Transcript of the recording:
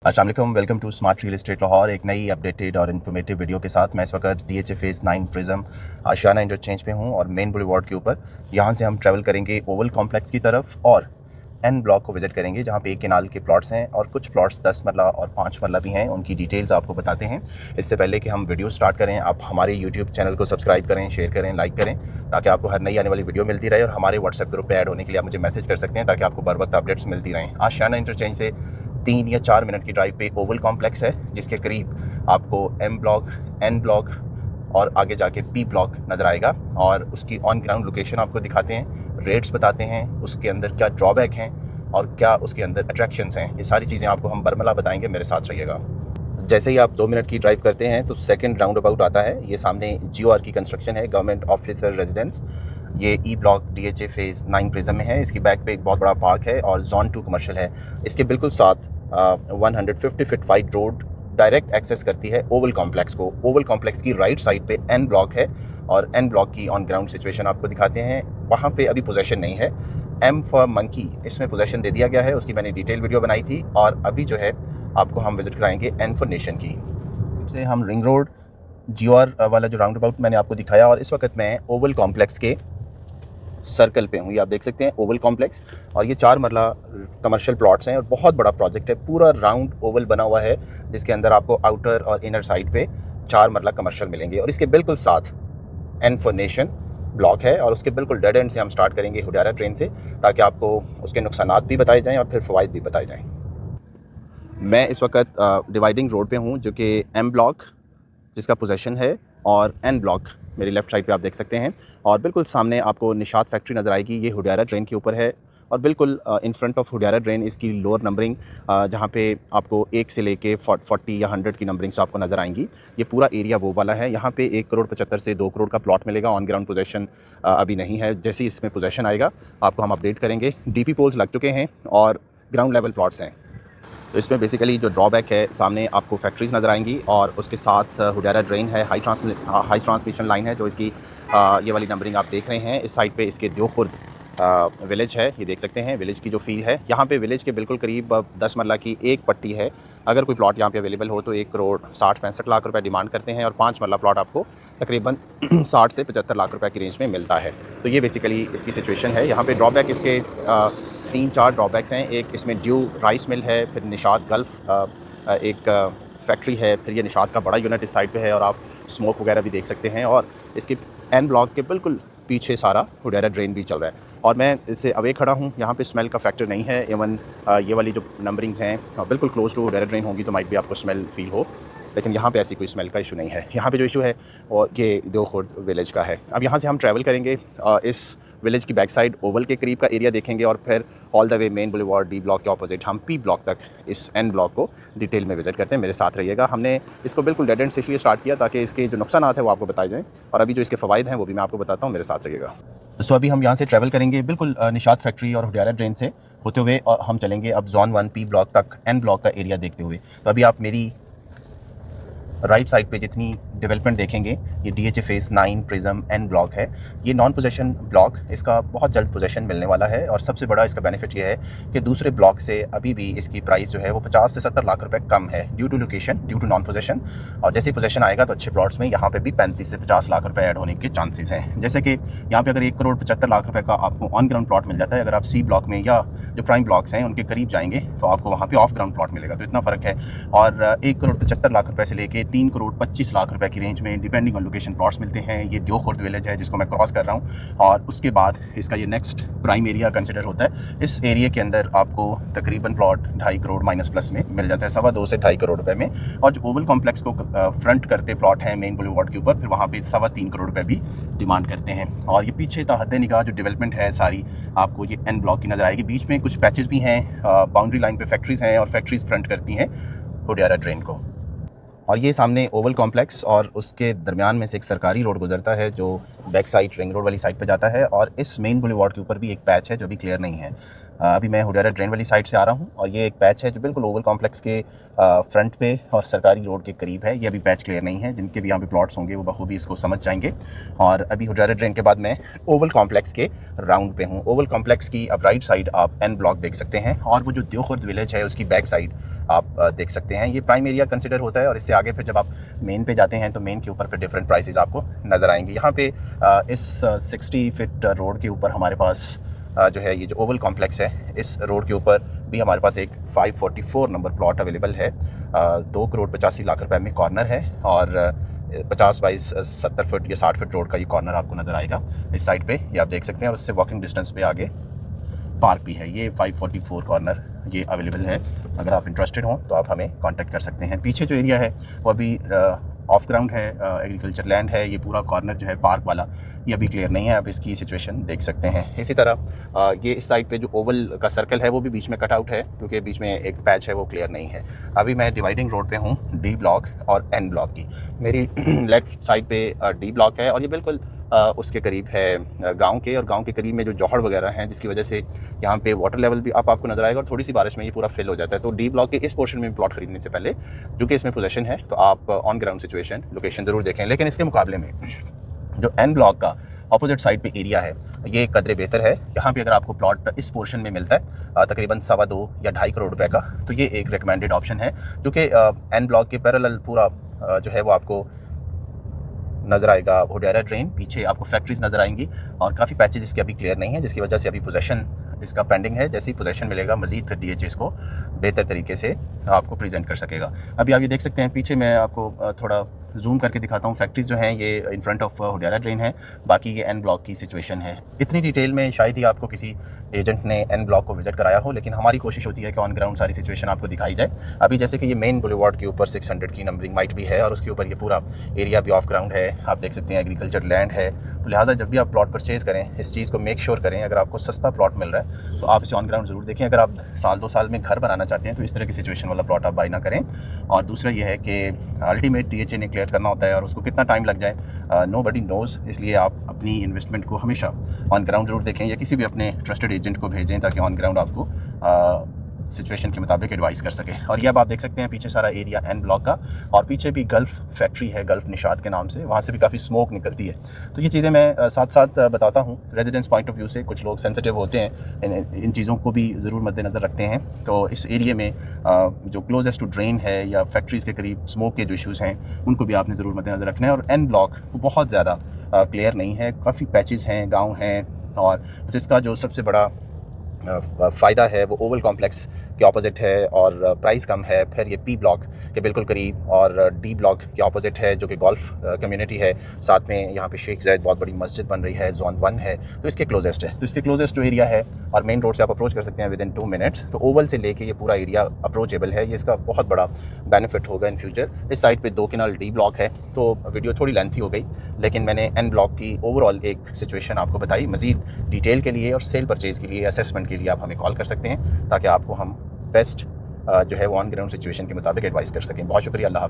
अस्सलाम वालेकुम, welcome to smart real estate Lahore. एक नई अपडेटेड और इन्फॉर्मेटिव वीडियो के साथ मैं इस वक्त DHA फेज़ 9 प्रिज्म आशियाना इंटरचेंज पे हूँ और मेन बुलेवार्ड के ऊपर। यहाँ से हम ट्रैवल करेंगे ओवल कॉम्प्लेक्स की तरफ और एन ब्लॉक को विज़िट करेंगे, जहाँ पे एक केनाल के प्लॉट्स हैं और कुछ प्लॉट्स 10 मरला और 5 मरला भी हैं। उनकी डिटेल्स आपको बताते हैं। इससे पहले कि हम वीडियो स्टार्ट करें, आप हमारे यूट्यूब चैनल को सब्सक्राइब करें, शेयर करें, लाइक करें, ताकि आपको हर नई आने वाली वीडियो मिलती रहे। और हमारे व्हाट्सएप ग्रुप पर ऐड होने के लिए आप मुझे मैसेज कर सकते हैं, ताकि आपको बर वक्त अपडेट्स मिलती रहें। आशियाना इंटरचेंज से 3 या 4 मिनट की ड्राइव पे ओवल कॉम्प्लेक्स है, जिसके करीब आपको एम ब्लॉक, एन ब्लॉक और आगे जाके पी ब्लॉक नज़र आएगा। और उसकी ऑन ग्राउंड लोकेशन आपको दिखाते हैं, रेट्स बताते हैं, उसके अंदर क्या ड्रॉबैक हैं और क्या उसके अंदर अट्रैक्शंस हैं। ये सारी चीज़ें आपको हम बरमला बताएंगे, मेरे साथ रहिएगा। जैसे ही आप 2 मिनट की ड्राइव करते हैं तो सेकंड राउंड अबाउट आता है। ये सामने GOR की कंस्ट्रक्शन है, गवर्नमेंट ऑफिसर रेजिडेंस। ये E block DHA phase 9 prism में है। इसकी बैक पे एक बहुत बड़ा पार्क है और जोन 2 कमर्शियल है। इसके बिल्कुल साथ 150 feet wide road direct access करती है ओवल कॉम्प्लेक्स को। ओवल कॉम्प्लेक्स की राइट साइड पे एन ब्लॉक है और एन ब्लॉक की ऑन ग्राउंड सिचुएशन आपको दिखाते हैं। वहाँ पे अभी पोजेसन नहीं है। एम फॉर मंकी, इसमें पोजेसन दे दिया गया है, उसकी मैंने डिटेल वीडियो बनाई थी। और अभी जो है आपको हम विजिट कराएंगे एन फॉर नेशन की। से हम रिंग रोड GOR वाला जो राउंड अबाउट मैंने आपको दिखाया, और इस वक्त मैं ओवल कॉम्प्लेक्स के सर्कल पे हूँ। ये आप देख सकते हैं ओवल कॉम्प्लेक्स, और ये 4 मरला कमर्शियल प्लॉट्स हैं और बहुत बड़ा प्रोजेक्ट है। पूरा राउंड ओवल बना हुआ है, जिसके अंदर आपको आउटर और इनर साइड पे 4 मरला कमर्शियल मिलेंगे। और इसके बिल्कुल साथ एन फॉर नेशन ब्लॉक है, और उसके बिल्कुल डेड एंड से हम स्टार्ट करेंगे हुडियारा ट्रेन से, ताकि आपको उसके नुकसानात भी बताए जाएँ और फिर फ़वाइद भी बताए जाएँ। मैं इस वक्त डिवाइडिंग रोड पे हूँ, जो कि एम ब्लॉक जिसका पोजेसन है, और एन ब्लॉक मेरी लेफ़्ट साइड पे आप देख सकते हैं। और बिल्कुल सामने आपको निशात फैक्ट्री नज़र आएगी। ये हुडियारा ड्रेन के ऊपर है, और बिल्कुल इन फ्रंट ऑफ हुडियारा ड्रेन इसकी लोअर नंबरिंग, जहाँ पे आपको 1 से लेके 40 या 100 की नंबरिंग्स आपको नज़र आएंगी। ये पूरा एरिया वो वाला है। यहाँ पे 1 करोड़ 75 से 2 करोड़ का प्लॉट मिलेगा। ऑन ग्राउंड पोजेसन अभी नहीं है। जैसे ही इसमें पोजेसन आएगा आपको हम अपडेट करेंगे। DP पोल्स लग चुके हैं और ग्राउंड लेवल प्लॉट्स हैं। तो इसमें बेसिकली जो ड्रॉबैक है, सामने आपको फैक्ट्रीज़ नज़र आएंगी और उसके साथ हुडियारा ड्रेन है, हाई ट्रांसमिशन लाइन है, जो इसकी ये वाली नंबरिंग आप देख रहे हैं। इस साइड पे इसके द्योखुर्द विलेज है, ये देख सकते हैं विलेज की जो फील है। यहाँ पे विलेज के बिल्कुल करीब 10 मरला की एक पट्टी है। अगर कोई प्लॉट यहाँ पे अवेलेबल हो तो 1 करोड़ 60-65 लाख रुपए डिमांड करते हैं, और 5 मरला प्लॉट आपको तकरीबन 60 से 75 लाख रुपए की रेंज में मिलता है। तो ये बेसिकली इसकी सिचुएशन है। यहाँ पे ड्रॉबैक इसके 3-4 ड्रॉबैक्स हैं। एक इसमें ड्यू राइस मिल है, फिर निशात गल्फ एक फैक्ट्री है, फिर ये निशात का बड़ा यूनिट इस साइड पे है, और आप स्मोक वगैरह भी देख सकते हैं। और इसके एन ब्लॉक के बिल्कुल पीछे सारा हुडियारा ड्रेन भी चल रहा है, और मैं इससे अवे खड़ा हूँ। यहाँ पे स्मेल का फैक्टर नहीं है। इवन ये वाली जो नंबरिंग्स हैं बिल्कुल क्लोज टू हुडियारा ड्रेन होंगी, तो माइट भी आपको स्मेल फील हो, लेकिन यहाँ पे ऐसी कोई स्मेल का इशू नहीं है। यहाँ पे जो इशू है और ये द्योखुर्द विलेज का है। अब यहाँ से हम ट्रैवल करेंगे, इस विलेज की बैक साइड ओवल के करीब का एरिया देखेंगे, और फिर all the way main boulevard D block के ऑपोजिट हम P ब्लॉक तक इस N ब्लॉक को डिटेल में विजिट करते हैं। मेरे साथ रहिएगा। हमने इसको बिल्कुल डेड एंड से इसलिए स्टार्ट किया ताकि इसके जो नुकसानात हैं वो आपको बताए जाएँ, और अभी जो इसके फ़वाइद हैं वो भी मैं आपको बताता हूँ। मेरे साथ रहिएगा। सो अभी हम यहाँ से ट्रैवल करेंगे बिल्कुल निशात फैक्ट्री और हुडियारा ड्रेन से होते हुए, और हम चलेंगे अब जोन 1 P ब्लॉक तक N ब्लॉक का एरिया देखते हुए। तो अभी आप मेरी राइट साइड पे जितनी डेवलपमेंट देखेंगे, ये DHA phase 9 prism N block है। ये नॉन पोजेसन ब्लॉक, इसका बहुत जल्द पोजेसन मिलने वाला है, और सबसे बड़ा इसका बेनिफिट ये है कि दूसरे ब्लॉक से अभी भी इसकी प्राइस जो है वो 50 से 70 लाख रुपए कम है, due to location, due to non possession. और जैसे ही पोजेसन आएगा तो अच्छे प्लॉट्स में यहाँ पे भी 35 से 50 लाख रुपए ऐड होने के चांसेस हैं। जैसे कि यहाँ पे अगर 1 करोड़ 75 लाख रुपए का आपको ऑन ग्राउंड प्लॉट मिल जाता है, अगर आप C ब्लॉक में या जो प्राइम ब्लॉक्स हैं उनके करीब जाएंगे तो आपको वहाँ पे ऑफ ग्राउंड प्लॉट मिलेगा। तो इतना फ़र्क है। और 1 करोड़ 75 लाख रुपए से लेके 3 करोड़ 25 लाख रुपए की रेंज में डिपेंडिंग ऑन लोकेशन प्लॉट्स मिलते हैं। ये द्योखुर्द विलेज है जिसको मैं क्रॉस कर रहा हूँ, और उसके बाद इसका ये नेक्स्ट प्राइम एरिया कंसिडर होता है। इस एरिया के अंदर आपको तकरीबन प्लॉट 2.5 करोड़ माइनस प्लस में मिल जाता है, 2.25 से 2.5 करोड़ रुपए में। और जो ओवल कॉम्प्लेक्स को फ्रंट करते प्लॉट हैं मेन बुलेवार्ड के ऊपर, फिर वहाँ पे 3.25 करोड़ रुपए भी डिमांड करते हैं। और ये पीछे तहद निगाह जो डेवलपमेंट है सारी आपको ये एन ब्लॉक की नज़र आएगी। बीच में कुछ पैचेस भी हैं, बाउंड्री लाइन पे फैक्ट्रीज़ हैं, और फैक्ट्रीज़ फ्रंट करती हैं हुडियारा ड्रेन को। और ये सामने ओवल कॉम्प्लेक्स और उसके दरमियान में से एक सरकारी रोड गुजरता है जो बैक साइड रिंग रोड वाली साइड पे जाता है, और इस मेन बुलेवार्ड के ऊपर भी एक पैच है जो भी क्लियर नहीं है। अभी मैं हुडियारा ड्रेन वाली साइड से आ रहा हूँ, और ये एक पैच है जो बिल्कुल ओवल कॉम्प्लेक्स के फ्रंट पे और सरकारी रोड के करीब है। ये अभी पैच क्लियर नहीं है। जिनके भी यहाँ पे प्लॉट्स होंगे वो बखूबी इसको समझ जाएंगे। और अभी हुडियारा ड्रेन के बाद मैं ओवल कॉम्प्लेक्स के राउंड पे हूँ। ओवल कॉम्प्लेक्स की अब राइट साइड आप एन ब्लॉक देख सकते हैं, और वो जो द्योखुर्द विलेज है उसकी बैक साइड आप देख सकते हैं। ये प्राइम एरिया कंसिडर होता है और इससे आगे फिर जब आप मेन पे जाते हैं तो मेन के ऊपर फिर डिफरेंट प्राइसेस आपको नज़र आएंगे। यहाँ पे इस 60 फीट रोड के ऊपर हमारे पास जो है ये जो ओवल कॉम्प्लेक्स है, इस रोड के ऊपर भी हमारे पास एक 544 नंबर प्लॉट अवेलेबल है। 2,85,00,000 रुपए में कॉर्नर है और 50 बाई 70 फुट या 60 फुट रोड का ये कॉर्नर आपको नज़र आएगा इस साइड पे, ये आप देख सकते हैं। और उससे वॉकिंग डिस्टेंस पे आगे पार्क भी है। ये 544 कॉर्नर ये अवेलेबल है। अगर आप इंटरेस्टेड हों तो आप हमें कांटेक्ट कर सकते हैं। पीछे जो एरिया है वो अभी ऑफ ग्राउंड है, एग्रीकल्चर लैंड है। ये पूरा कॉर्नर जो है पार्क वाला ये अभी क्लियर नहीं है, आप इसकी सिचुएशन देख सकते हैं। इसी तरह ये इस साइड पे जो ओवल का सर्कल है वो भी बीच में कट आउट है, क्योंकि बीच में एक पैच है वो क्लियर नहीं है। अभी मैं डिवाइडिंग रोड पे हूँ डी ब्लॉक और एन ब्लॉक की। मेरी लेफ्ट साइड पे डी ब्लॉक है और ये बिल्कुल उसके करीब है गांव के, और गांव के करीब में जो जौहड़ वगैरह हैं जिसकी वजह से यहाँ पे वाटर लेवल भी आपको नज़र आएगा और थोड़ी सी बारिश में ये पूरा फिल हो जाता है। तो डी ब्लॉक के इस पोर्शन में प्लॉट खरीदने से पहले जो कि इसमें पोजीशन है तो आप ऑन ग्राउंड सिचुएशन लोकेशन ज़रूर देखें। लेकिन इसके मुकाबले में जो एन ब्लॉक का अपोजिट साइड पे एरिया है ये कदरे बेहतर है। यहाँ पे अगर आपको प्लॉट इस पोर्शन में मिलता है तकरीबन 2.25 या 2.5 करोड़ रुपए का, तो ये एक रिकमेंडेड ऑप्शन है, जो कि एन ब्लॉक के पैरेलल पूरा जो है वो आपको नज़र आएगा। हुडैरा ड्रेन, पीछे आपको फैक्ट्रीज नज़र आएंगी और काफ़ी पैचेज इसके अभी क्लियर नहीं है, जिसकी वजह से अभी पोजेशन इसका पेंडिंग है। जैसे ही पोजेशन मिलेगा मजीद फिर DHA इसको बेहतर तरीके से आपको प्रेजेंट कर सकेगा। अभी आप ये देख सकते हैं, पीछे मैं आपको थोड़ा जूम करके दिखाता हूँ। फैक्ट्रीज जो हैं ये इन फ्रंट ऑफ हुडैरा ड्रेन है, बाकी ये एन ब्लॉक की सिचुएशन है। इतनी डिटेल में शायद ही आपको किसी एजेंट ने एन ब्लॉक को विजिट कराया हो, लेकिन हमारी कोशिश होती है कि ऑन ग्राउंड सारी सिचुएशन आपको दिखाई जाए। अभी जैसे कि ये मेन बुलेवार्ड के ऊपर 600 की नंबरिंग माइट भी है और उसके ऊपर ये पूरा एरिया भी ऑफ ग्राउंड है, आप देख सकते हैं एग्रीकल्चर लैंड है। तो लिहाजा जब भी आप प्लॉट परचेज़ करें इस चीज़ को मेक श्योर करें, अगर आपको सस्ता प्लॉट मिल रहा है तो आप इसे ऑन ग्राउंड ज़रूर देखें। अगर आप साल 2 साल में घर बनाना चाहते हैं तो इस तरह की सिचुएशन वाला प्लॉट आप बाई ना करें। और दूसरा ये है कि अल्टीमेट DHA ने क्लियर करना होता है और उसको कितना टाइम लग जाए नोबडी नोज़, इसलिए आप अपनी इन्वेस्टमेंट को हमेशा ऑन ग्राउंड ज़रूर देखें या किसी भी अपने ट्रस्टेड एजेंट को भेजें ताकि ऑन ग्राउंड आपको सिचुएशन के मुताबिक एडवाइस कर सके। और ये अब आप देख सकते हैं पीछे सारा एरिया एन ब्लॉक का, और पीछे भी गल्फ़ फैक्ट्री है, गल्फ़ निशात के नाम से, वहाँ से भी काफ़ी स्मोक निकलती है। तो ये चीज़ें मैं साथ साथ बताता हूँ रेजिडेंस पॉइंट ऑफ व्यू से। कुछ लोग सेंसिटिव होते हैं, इन चीज़ों को भी ज़रूर मद्देनज़र रखते हैं। तो इस एरिया में जो क्लोजेस्ट टू ड्रेन है या फैक्ट्रीज़ के करीब स्मोक के जो इशूज़ हैं उनको भी आपने ज़रूर मद्देनज़र रखना है। और एन ब्लॉक बहुत ज़्यादा क्लियर नहीं है, काफ़ी पैचेज़ हैं, गाँव हैं, और इसका जो सबसे बड़ा फ़ायदा है वो ओवल कॉम्प्लेक्स के ऑपोजिट है और प्राइस कम है। फिर ये पी ब्लॉक के बिल्कुल करीब और डी ब्लॉक के ऑपोजिट है जो कि गोल्फ कम्युनिटी है। साथ में यहाँ पे शेख ज़ायद बहुत बड़ी मस्जिद बन रही है, जोन 1 है, तो इसके क्लोजेस्ट है। तो इसके क्लोजेस्ट जो एरिया है और मेन रोड से आप अप्रोच कर सकते हैं विदिन 2 मिनट्स। तो ओवल से लेके ये पूरा एरिया अप्रोचेबल है, ये इसका बहुत बड़ा बेनिफिट होगा इन फ्यूचर। इस साइड पर 2 किनाल डी ब्लॉक है। तो वीडियो थोड़ी लेंथी हो गई, लेकिन मैंने एन ब्लॉक की ओवरऑल एक सिचुएशन आपको बताई। मज़ीद डिटेल के लिए और सेल परचेज़ के लिए, असेसमेंट के लिए आप हमें कॉल कर सकते हैं ताकि आपको हम बेस्ट जो है वो ऑन ग्राउंड सिचुएशन के मुताबिक एडवाइस कर सकें। बहुत शुक्रिया, अल्लाह हाफ़िज़।